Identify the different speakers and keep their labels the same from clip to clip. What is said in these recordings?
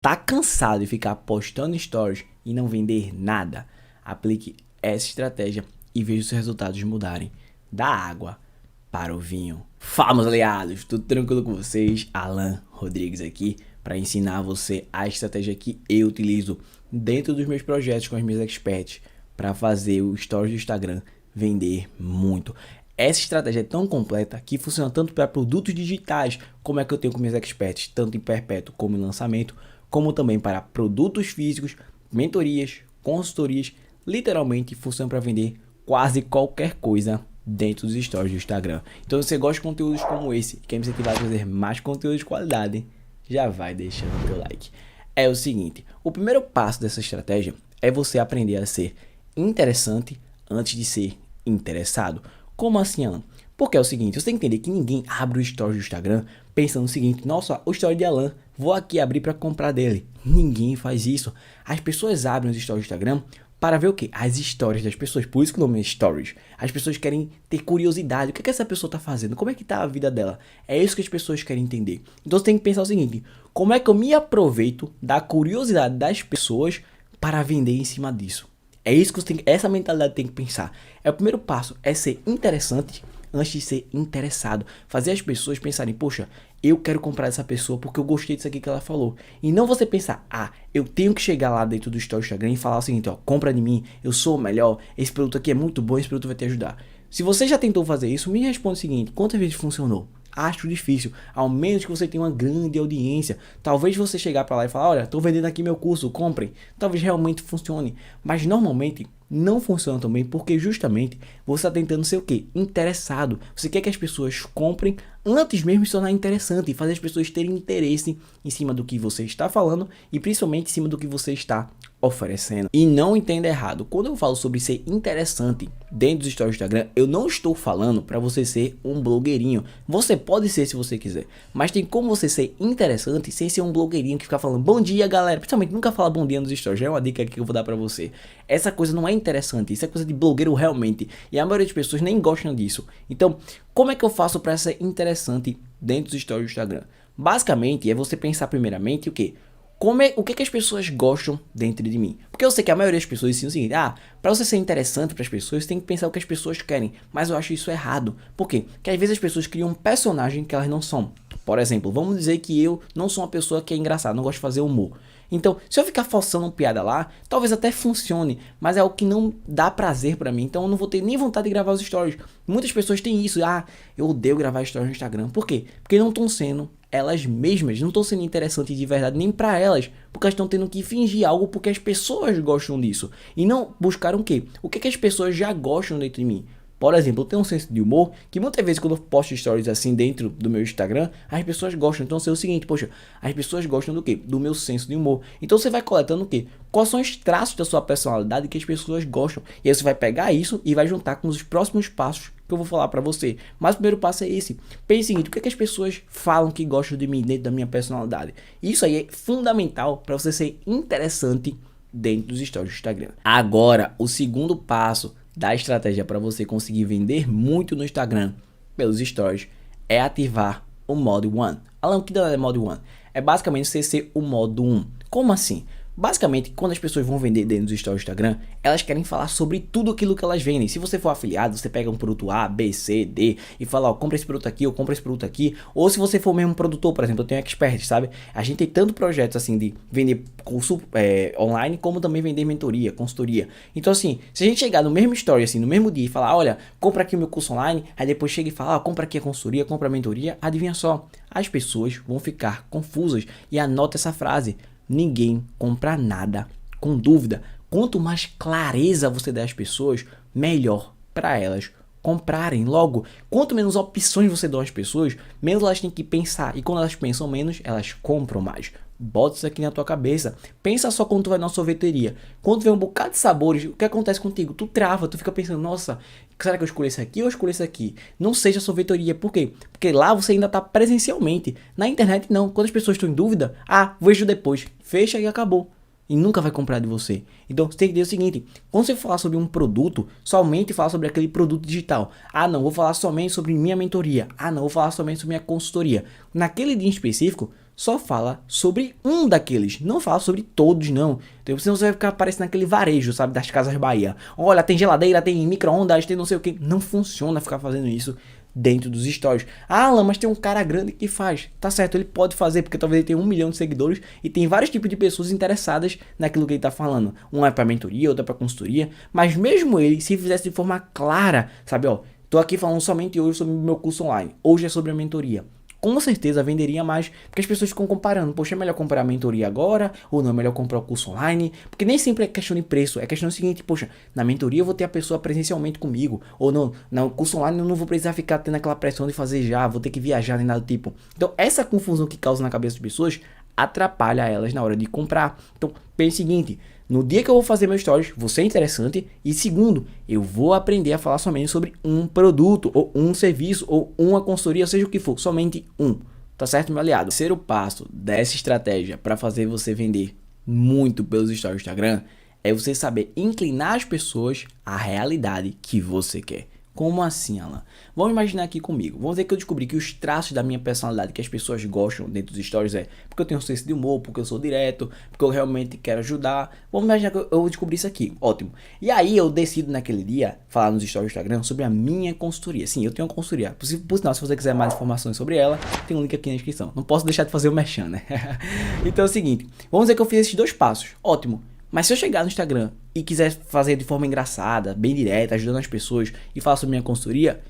Speaker 1: Tá cansado de ficar postando stories e não vender nada? Aplique essa estratégia e veja os resultados mudarem da água para o vinho. Fala, meus aliados, tudo tranquilo com vocês? Alan Rodrigues aqui para ensinar você a estratégia que eu utilizo dentro dos meus projetos com as minhas experts para fazer o stories do Instagram vender muito. Essa estratégia é tão completa que funciona tanto para produtos digitais, como é que eu tenho com minhas experts, tanto em perpétuo como em lançamento, como também para produtos físicos, mentorias, consultorias, literalmente funciona para vender quase qualquer coisa dentro dos stories do Instagram. Então, se você gosta de conteúdos como esse e quer me incentivar a fazer mais conteúdo de qualidade, já vai deixando o teu like. É o seguinte, o primeiro passo dessa estratégia é você aprender a ser interessante antes de ser interessado. Como assim, Alan? Porque é o seguinte, você tem que entender que ninguém abre o story do Instagram pensando o seguinte: nossa, o story de Alan, vou aqui abrir para comprar dele. Ninguém faz isso. As pessoas abrem os stories do Instagram para ver o quê? As histórias das pessoas. Por isso que o nome é Stories. As pessoas querem ter curiosidade. O que é que essa pessoa está fazendo? Como é que está a vida dela? É isso que as pessoas querem entender. Então você tem que pensar o seguinte: como é que eu me aproveito da curiosidade das pessoas para vender em cima disso? É isso que você tem, essa mentalidade tem que pensar. É o primeiro passo, é ser interessante antes de ser interessado. Fazer as pessoas pensarem: poxa, eu quero comprar essa pessoa porque eu gostei disso aqui que ela falou. E não você pensar: ah, eu tenho que chegar lá dentro do story do Instagram e falar o seguinte: ó, compra de mim, eu sou o melhor, esse produto aqui é muito bom, esse produto vai te ajudar. Se você já tentou fazer isso, me responde o seguinte: quantas vezes funcionou? Acho difícil, ao menos que você tenha uma grande audiência. Talvez você chegar para lá e falar: olha, estou vendendo aqui meu curso, comprem. Talvez realmente funcione, mas normalmente não funciona também porque justamente você está tentando ser o quê? Interessado. Você quer que as pessoas comprem antes mesmo de se tornar interessante e fazer as pessoas terem interesse em cima do que você está falando e principalmente em cima do que você está oferecendo. E não entenda errado, quando eu falo sobre ser interessante dentro dos stories do Instagram, eu não estou falando para você ser um blogueirinho. Você pode ser se você quiser, mas tem como você ser interessante sem ser um blogueirinho que fica falando bom dia, galera. Principalmente nunca fala bom dia nos stories. Já é uma dica aqui que eu vou dar para você. Essa coisa não é interessante, isso é coisa de blogueiro realmente, e a maioria das pessoas nem gostam disso. Então, como é que eu faço para ser interessante dentro dos stories do Instagram? Basicamente é você pensar primeiramente o quê? O que as pessoas gostam dentro de mim? Porque eu sei que a maioria das pessoas dizem o seguinte: ah, para você ser interessante para as pessoas, você tem que pensar o que as pessoas querem. Mas eu acho isso errado. Por quê? Porque às vezes as pessoas criam um personagem que elas não são. Por exemplo, vamos dizer que eu não sou uma pessoa que é engraçada, não gosto de fazer humor. Então, se eu ficar forçando piada lá, talvez até funcione, mas é algo que não dá prazer pra mim, então eu não vou ter nem vontade de gravar os stories. Muitas pessoas têm isso: ah, eu odeio gravar stories no Instagram. Por quê? Porque não estão sendo elas mesmas, não estão sendo interessantes de verdade nem pra elas, porque elas estão tendo que fingir algo porque as pessoas gostam disso, e não buscaram o quê? O que as pessoas já gostam dentro de mim. Por exemplo, eu tenho um senso de humor que muitas vezes quando eu posto stories assim dentro do meu Instagram, as pessoas gostam. Então, é o seguinte: poxa, as pessoas gostam do quê? Do meu senso de humor. Então, você vai coletando o quê? Quais são os traços da sua personalidade que as pessoas gostam. E aí você vai pegar isso e vai juntar com os próximos passos que eu vou falar pra você. Mas o primeiro passo é esse. Pense o seguinte: o que as pessoas falam que gostam de mim dentro da minha personalidade? Isso aí é fundamental para você ser interessante dentro dos stories do Instagram. Agora, o segundo passo da estratégia para você conseguir vender muito no Instagram pelos stories é ativar o modo 1. Alan, o que é o modo 1? É basicamente você ser o modo 1. Como assim? Basicamente, quando as pessoas vão vender dentro dos stories do Instagram, elas querem falar sobre tudo aquilo que elas vendem. Se você for afiliado, você pega um produto A, B, C, D e fala: ó, compra esse produto aqui, ou compra esse produto aqui. Ou se você for mesmo produtor, por exemplo, eu tenho expert, sabe? A gente tem tanto projetos assim de vender curso online, como também vender mentoria, consultoria. Então assim, se a gente chegar no mesmo story, assim, no mesmo dia e falar: olha, compra aqui o meu curso online, aí depois chega e fala: ó, compra aqui a consultoria, compra a mentoria, adivinha só, as pessoas vão ficar confusas. E anota essa frase: ninguém compra nada com dúvida. Quanto mais clareza você der às pessoas, melhor para elas comprarem. Logo, quanto menos opções você dá às pessoas, menos elas têm que pensar. E quando elas pensam menos, elas compram mais. Bota isso aqui na tua cabeça. Pensa só quando tu vai na sorveteria. Quando vem um bocado de sabores, o que acontece contigo? Tu trava, tu fica pensando: nossa, será que eu escolhi esse aqui ou eu escolhi esse aqui? Não seja sorveteria. Por quê? Porque lá você ainda tá presencialmente. Na internet não. Quando as pessoas estão em dúvida, ah, vejo depois. Fecha e acabou. E nunca vai comprar de você. Então você tem que dizer o seguinte: quando você falar sobre um produto, somente fala sobre aquele produto digital. Ah, não, vou falar somente sobre minha mentoria. Ah, não, vou falar somente sobre minha consultoria. Naquele dia em específico, só fala sobre um daqueles, não fala sobre todos não. Então senão você vai ficar parecendo aquele varejo, sabe, das Casas Bahia. Olha, tem geladeira, tem micro-ondas, tem não sei o que. Não funciona ficar fazendo isso dentro dos stories. Ah, Alan, mas tem um cara grande que faz. Tá certo, ele pode fazer, porque talvez ele tenha 1 milhão de seguidores e tem vários tipos de pessoas interessadas naquilo que ele tá falando. Um é pra mentoria, outro é pra consultoria, mas mesmo ele, se fizesse de forma clara, sabe, ó, tô aqui falando somente hoje sobre o meu curso online, hoje é sobre a mentoria. Com certeza venderia mais, porque as pessoas ficam comparando, poxa, é melhor comprar a mentoria agora, ou não, é melhor comprar o curso online, porque nem sempre é questão de preço, é questão do seguinte, poxa, na mentoria eu vou ter a pessoa presencialmente comigo, ou não, no curso online eu não vou precisar ficar tendo aquela pressão de fazer já, vou ter que viajar nem nada do tipo. Então essa confusão que causa na cabeça das pessoas atrapalha elas na hora de comprar. Então pense o seguinte, no dia que eu vou fazer meus stories, vou ser interessante. E segundo, eu vou aprender a falar somente sobre um produto, ou um serviço, ou uma consultoria, seja o que for, somente um. Tá certo, meu aliado? O terceiro passo dessa estratégia para fazer você vender muito pelos stories do Instagram é você saber inclinar as pessoas à realidade que você quer. Como assim, Alan? Vamos imaginar aqui comigo. Vamos dizer que eu descobri que os traços da minha personalidade que as pessoas gostam dentro dos stories é porque eu tenho um senso de humor, porque eu sou direto, porque eu realmente quero ajudar. Vamos imaginar que eu descobri isso aqui. Ótimo. E aí eu decido naquele dia falar nos stories do Instagram sobre a minha consultoria. Sim, eu tenho uma consultoria. Por sinal, se você quiser mais informações sobre ela, tem um link aqui na descrição. Não posso deixar de fazer o merchan, né? Então é o seguinte. Vamos dizer que eu fiz esses 2 passos. Ótimo. Mas se eu chegar no Instagram e quiser fazer de forma engraçada, bem direta, ajudando as pessoas e falar sobre minha consultoria,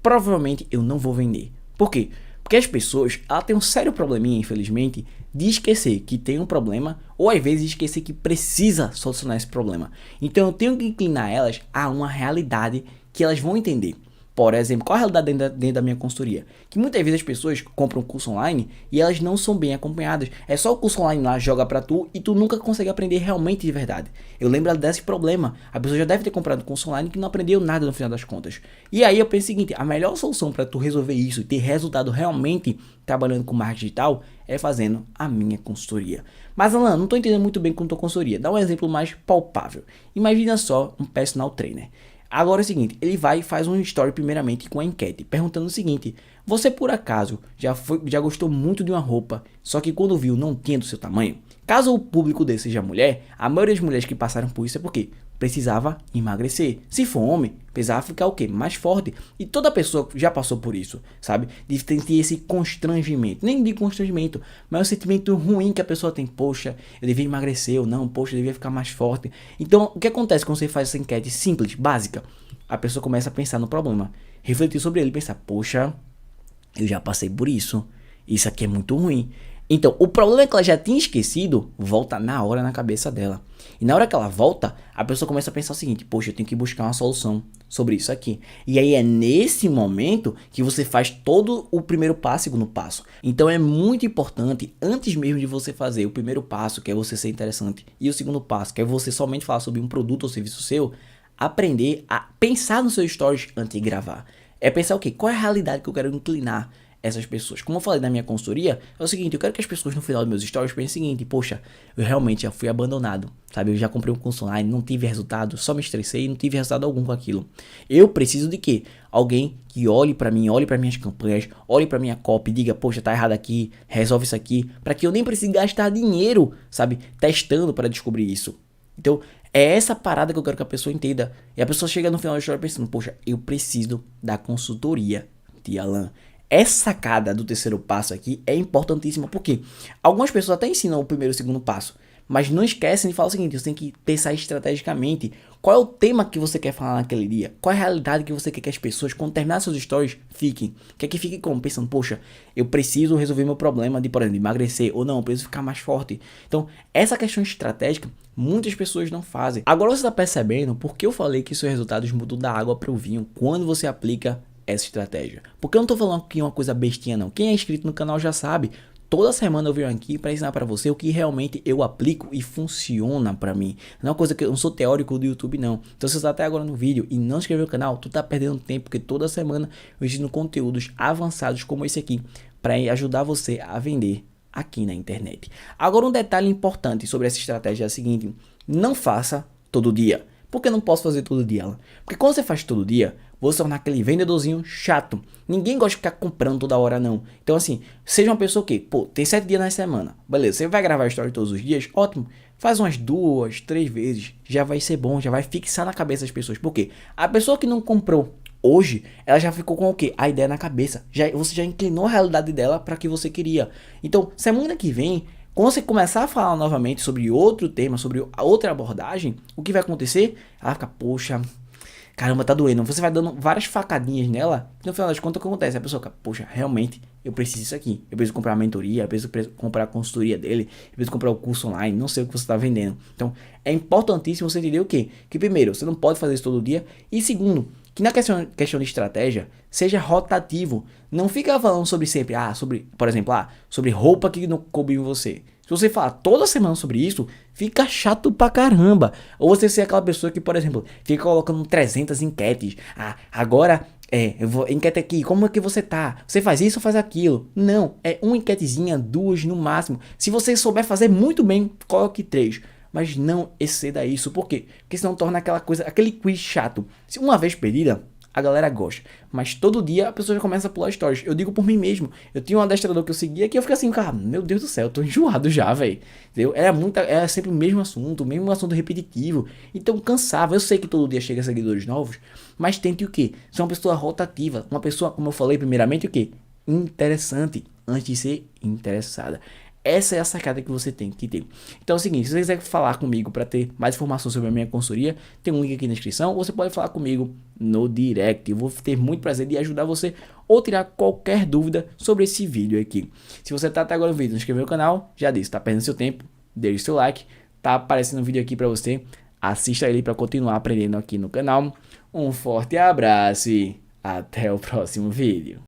Speaker 1: provavelmente eu não vou vender. Por quê? Porque as pessoas, elas têm um sério probleminha, infelizmente, de esquecer que tem um problema ou às vezes esquecer que precisa solucionar esse problema. Então eu tenho que inclinar elas a uma realidade que elas vão entender. Por exemplo, qual a realidade dentro da minha consultoria? Que muitas vezes as pessoas compram um curso online e elas não são bem acompanhadas. É só o curso online lá, joga pra tu e tu nunca consegue aprender realmente de verdade. Eu lembro desse problema. A pessoa já deve ter comprado um curso online que não aprendeu nada no final das contas. E aí eu penso o seguinte, a melhor solução para tu resolver isso e ter resultado realmente trabalhando com marketing digital é fazendo a minha consultoria. Mas Alan, não tô entendendo muito bem com tua consultoria. Dá um exemplo mais palpável. Imagina só um personal trainer. Agora é o seguinte, ele vai e faz um story primeiramente com a enquete, perguntando o seguinte, você por acaso já gostou muito de uma roupa, só que quando viu não tinha do seu tamanho? Caso o público desse seja mulher, a maioria das mulheres que passaram por isso é porque precisava emagrecer. Se for homem, precisava ficar o quê? Mais forte. E toda pessoa já passou por isso, sabe? De ter esse constrangimento. Nem de constrangimento, mas o sentimento ruim que a pessoa tem. Poxa, eu devia emagrecer ou não. Poxa, eu devia ficar mais forte. Então, o que acontece quando você faz essa enquete simples, básica? A pessoa começa a pensar no problema. Refletir sobre ele. Pensar, poxa, eu já passei por isso. Isso aqui é muito ruim. Então, o problema é que ela já tinha esquecido, volta na hora na cabeça dela. E na hora que ela volta, a pessoa começa a pensar o seguinte, poxa, eu tenho que buscar uma solução sobre isso aqui. E aí é nesse momento que você faz todo o primeiro passo e segundo passo. Então é muito importante, antes mesmo de você fazer o primeiro passo, que é você ser interessante, e o segundo passo, que é você somente falar sobre um produto ou serviço seu, aprender a pensar nos seus stories antes de gravar. É pensar o quê? Qual é a realidade que eu quero inclinar essas pessoas? Como eu falei na minha consultoria, é o seguinte, eu quero que as pessoas no final dos meus stories pensem o seguinte, poxa, eu realmente já fui abandonado, sabe? Eu já comprei um curso online, não tive resultado, só me estressei e não tive resultado algum com aquilo. Eu preciso de quê? Alguém que olhe pra mim, olhe pra minhas campanhas, olhe pra minha copy e diga, poxa, tá errado aqui, resolve isso aqui, pra que eu nem precise gastar dinheiro, sabe? Testando para descobrir isso. Então, é essa parada que eu quero que a pessoa entenda. E a pessoa chega no final da história pensando, poxa, eu preciso da consultoria de Alan. Essa sacada do terceiro passo aqui é importantíssima, porque algumas pessoas até ensinam o primeiro e o segundo passo, mas não esquecem de falar o seguinte, você tem que pensar estrategicamente. Qual é o tema que você quer falar naquele dia? Qual é a realidade que você quer que as pessoas, quando terminar seus stories, fiquem? Quer que fiquem como? Pensando, poxa, eu preciso resolver meu problema de, por exemplo, emagrecer, ou não, eu preciso ficar mais forte. Então, essa questão estratégica, muitas pessoas não fazem. Agora você está percebendo por que eu falei que seus resultados mudam da água para o vinho quando você aplica essa estratégia. Porque eu não tô falando que é uma coisa bestinha não. Quem é inscrito no canal já sabe. Toda semana eu venho aqui para ensinar para você o que realmente eu aplico e funciona para mim. Não é uma coisa que eu não sou teórico do YouTube não. Então se você tá até agora no vídeo e não se inscreveu no canal, tu tá perdendo tempo, porque toda semana eu ensino conteúdos avançados como esse aqui para ajudar você a vender aqui na internet. Agora um detalhe importante sobre essa estratégia é o seguinte, não faça todo dia. Por que eu não posso fazer todo dia ela? Porque quando você faz todo dia, você torna aquele vendedorzinho chato. Ninguém gosta de ficar comprando toda hora, não. Então, assim, seja uma pessoa que, pô, tem 7 dias na semana. Beleza, você vai gravar story todos os dias? Ótimo. Faz umas 2, 3 vezes. Já vai ser bom, já vai fixar na cabeça das pessoas. Por quê? A pessoa que não comprou hoje, ela já ficou com o quê? A ideia na cabeça. Você já inclinou a realidade dela para que você queria. Então, semana que vem, quando você começar a falar novamente sobre outro tema, sobre outra abordagem, o que vai acontecer? Ela fica, poxa, caramba, tá doendo. Você vai dando várias facadinhas nela, e no final das contas, o que acontece? A pessoa fica, poxa, realmente, eu preciso disso aqui. Eu preciso comprar a mentoria, eu preciso comprar a consultoria dele, eu preciso comprar o curso online, não sei o que você está vendendo. Então, é importantíssimo você entender o quê? Que primeiro, você não pode fazer isso todo dia, e segundo, que na questão de estratégia, seja rotativo. Não fica falando sobre sempre, sobre, por exemplo, sobre roupa que não coube em você. Se você falar toda semana sobre isso, fica chato pra caramba. Ou você ser aquela pessoa que, por exemplo, fica colocando 300 enquetes. Agora, eu vou enquete aqui, como é que você tá? Você faz isso ou faz aquilo? Não, é uma enquetezinha, 2 no máximo. Se você souber fazer muito bem, coloque 3. Mas não exceda isso. Por quê? Porque senão torna aquela coisa, aquele quiz chato. Se uma vez pedida, a galera gosta. Mas todo dia a pessoa já começa a pular stories. Eu digo por mim mesmo. Eu tinha um adestrador que eu seguia que eu ficava assim, cara, meu Deus do céu, eu tô enjoado já, velho. Era sempre o mesmo assunto repetitivo. Então cansava. Eu sei que todo dia chega seguidores novos, mas tente o quê? Ser uma pessoa rotativa. Uma pessoa, como eu falei primeiramente, o quê? Interessante antes de ser interessada. Essa é a sacada que você tem que ter. Então é o seguinte, se você quiser falar comigo para ter mais informações sobre a minha consultoria, tem um link aqui na descrição, ou você pode falar comigo no direct. Eu vou ter muito prazer de ajudar você ou tirar qualquer dúvida sobre esse vídeo aqui. Se você tá até agora no vídeo, não se inscreveu no canal, já disse, tá perdendo seu tempo, deixe seu like, tá aparecendo um vídeo aqui para você, assista ele para continuar aprendendo aqui no canal. Um forte abraço e até o próximo vídeo.